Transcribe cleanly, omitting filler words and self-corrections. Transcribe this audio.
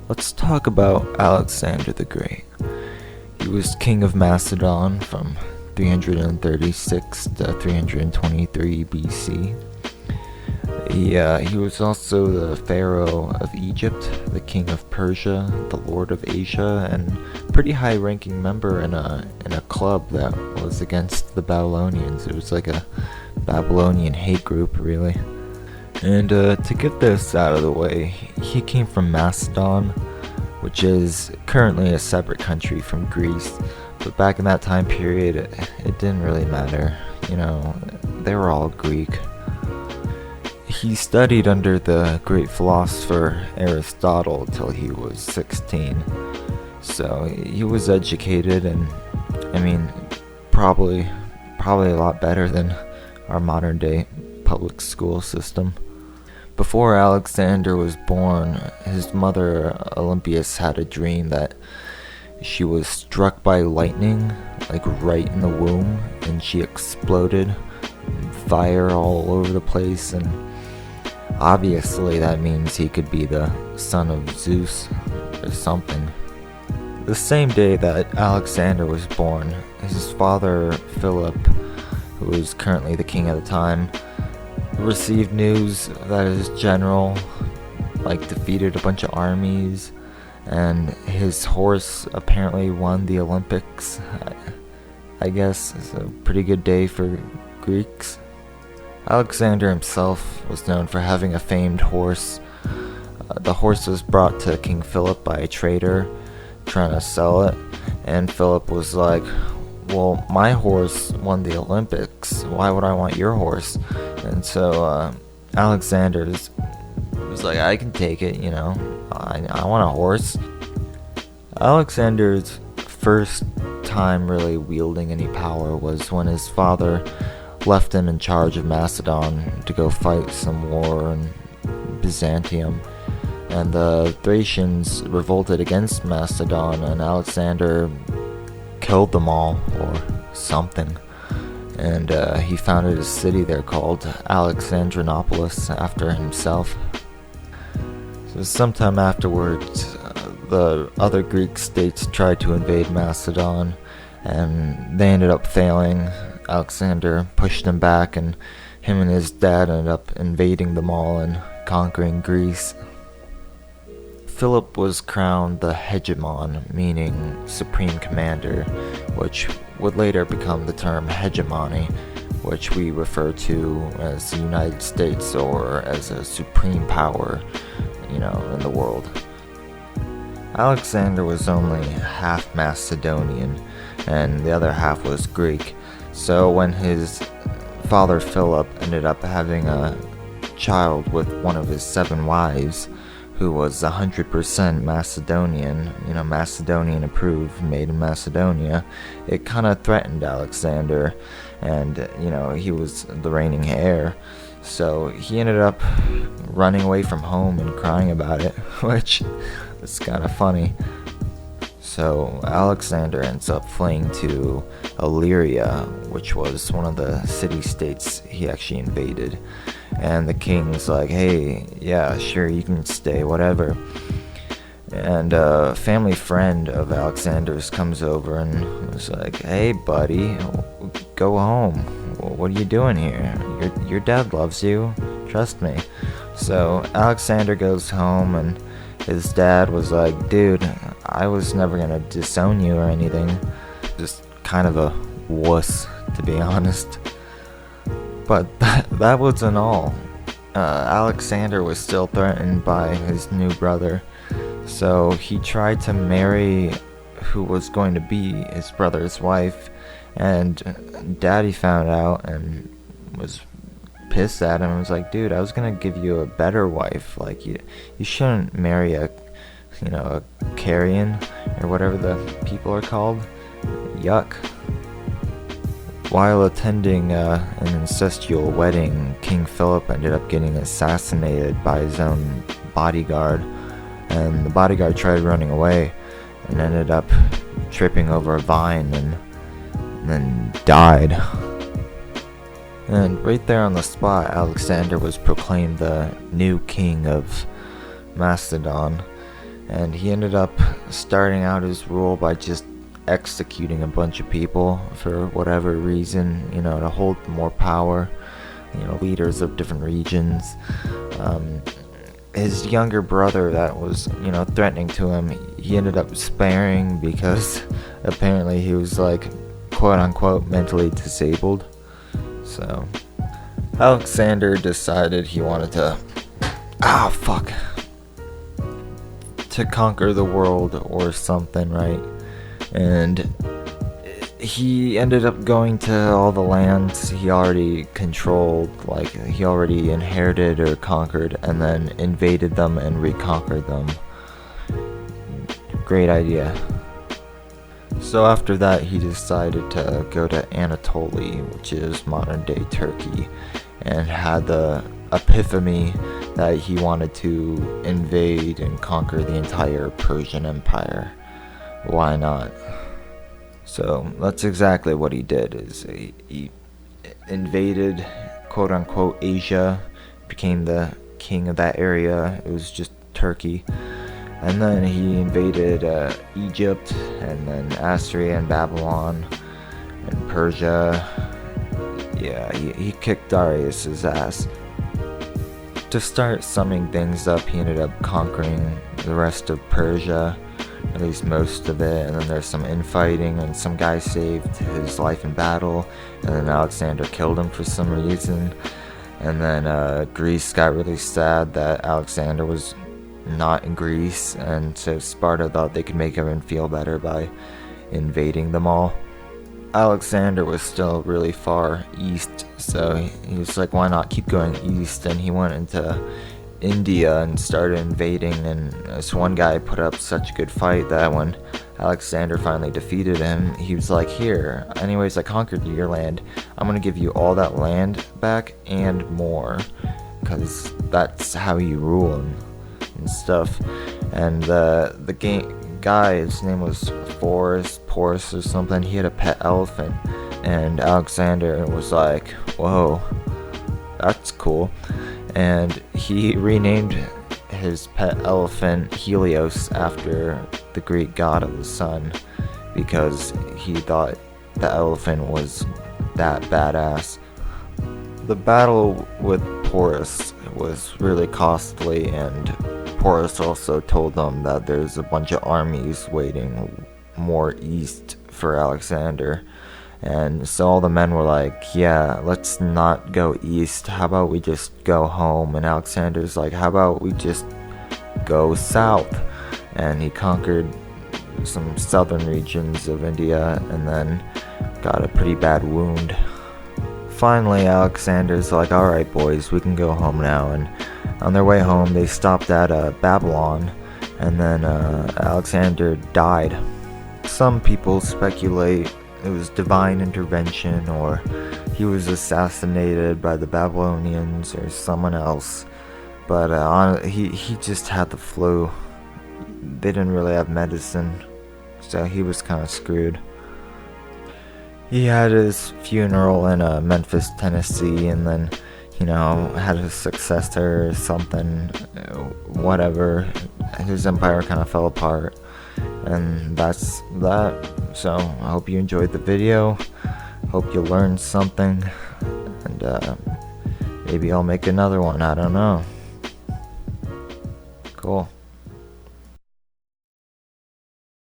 Let's talk about Alexander the Great. He was king of Macedon from 336 to 323 BC. He was also the pharaoh of Egypt, the king of Persia, the lord of Asia, and pretty high-ranking member in a club that was against the Babylonians. It was like a Babylonian hate group, really. And to get this out of the way, he came from Macedon, which is currently a separate country from Greece. But back in that time period, it didn't really matter. They were all Greek. He studied under the great philosopher Aristotle till he was 16. So he was educated, and probably a lot better than our modern day public school system. Before Alexander was born, his mother Olympias had a dream that she was struck by lightning, like right in the womb, and she exploded, fire all over the place, and obviously that means he could be the son of Zeus or something. The same day that Alexander was born, his father Philip, who was currently the king at the time, received news that his general defeated a bunch of armies, and his horse apparently won the Olympics. I guess it's a pretty good day for Greeks. Alexander himself was known for having a famed horse. The horse was brought to King Philip by a trader trying to sell it, and Philip was like, well, my horse won the Olympics, why would I want your horse? And so Alexander was like, I can take it, I want a horse. Alexander's first time really wielding any power was when his father left him in charge of Macedon to go fight some war in Byzantium. And the Thracians revolted against Macedon, and Alexander killed them all, or something. And he founded a city there called Alexandrinopolis after himself. So sometime afterwards, the other Greek states tried to invade Macedon, and they ended up failing. Alexander pushed them back, and him and his dad ended up invading them all and conquering Greece. Philip was crowned the hegemon, meaning supreme commander, which would later become the term hegemony, which we refer to as the United States or as a supreme power, in the world. Alexander was only half Macedonian, and the other half was Greek. So when his father Philip ended up having a child with one of his 7 wives, who was 100% Macedonian, Macedonian approved, made in Macedonia, it kind of threatened Alexander, and, he was the reigning heir. So he ended up running away from home and crying about it, which is kind of funny. So Alexander ends up fleeing to Illyria, which was one of the city-states he actually invaded. And the king's like, hey, yeah, sure, you can stay, whatever. And a family friend of Alexander's comes over and was like, hey, buddy, go home. What are you doing here? Your dad loves you. Trust me. So Alexander goes home, and his dad was like, dude, I was never gonna disown you or anything. Just kind of a wuss, to be honest. But that wasn't all. Alexander was still threatened by his new brother, so he tried to marry who was going to be his brother's wife, and Daddy found out and was pissed at him and was like, dude, I was gonna give you a better wife. Like, you shouldn't marry a carrion, or whatever the people are called. Yuck. While attending an incestual wedding, King Philip ended up getting assassinated by his own bodyguard, and the bodyguard tried running away and ended up tripping over a vine and then died. And right there on the spot, Alexander was proclaimed the new king of Macedon. and he ended up starting out his rule by just executing a bunch of people for whatever reason, to hold more power, leaders of different regions. His younger brother that was, threatening to him, he ended up sparing because apparently he was like, quote unquote, mentally disabled. So Alexander decided he wanted to conquer the world or something, right? And he ended up going to all the lands he already controlled, like he already inherited or conquered, and then invaded them and reconquered them. Great idea. So after that, he decided to go to Anatolia, which is modern day Turkey, and had the epiphany that he wanted to invade and conquer the entire Persian Empire. Why not? So that's exactly what he did. Is he invaded, quote unquote, Asia, became the king of that area. It was just Turkey. And then he invaded Egypt, and then Assyria and Babylon and Persia. Yeah, he kicked Darius's ass. To start summing things up, he ended up conquering the rest of Persia, at least most of it, and then there's some infighting, and some guy saved his life in battle, and then Alexander killed him for some reason. And then Greece got really sad that Alexander was not in Greece, and so Sparta thought they could make everyone feel better by invading them all. Alexander was still really far east, so he was like, why not keep going east? And he went into India and started invading, and this one guy put up such a good fight that when Alexander finally defeated him, he was like, here, anyways, I conquered your land, I'm gonna give you all that land back and more, because that's how you rule and stuff. And the guy, his name was Porus or something, he had a pet elephant, and Alexander was like, whoa, that's cool. And he renamed his pet elephant Helios after the Greek god of the sun, because he thought the elephant was that badass. The battle with Porus was really costly, and Porus also told them that there's a bunch of armies waiting more east for Alexander. And so all the men were like, yeah, let's not go east, how about we just go home? And Alexander's like, how about we just go south? And he conquered some southern regions of India and then got a pretty bad wound. Finally, Alexander's like, alright boys, we can go home now. And on their way home, they stopped at Babylon, and then Alexander died. Some people speculate it was divine intervention, or he was assassinated by the Babylonians or someone else. But he just had the flu. They didn't really have medicine, so he was kind of screwed. He had his funeral in Memphis, Tennessee, and then, had a successor or something, whatever. His empire kind of fell apart. And that's that. So I hope you enjoyed the video, hope you learned something, and maybe I'll make another one, I don't know. Cool.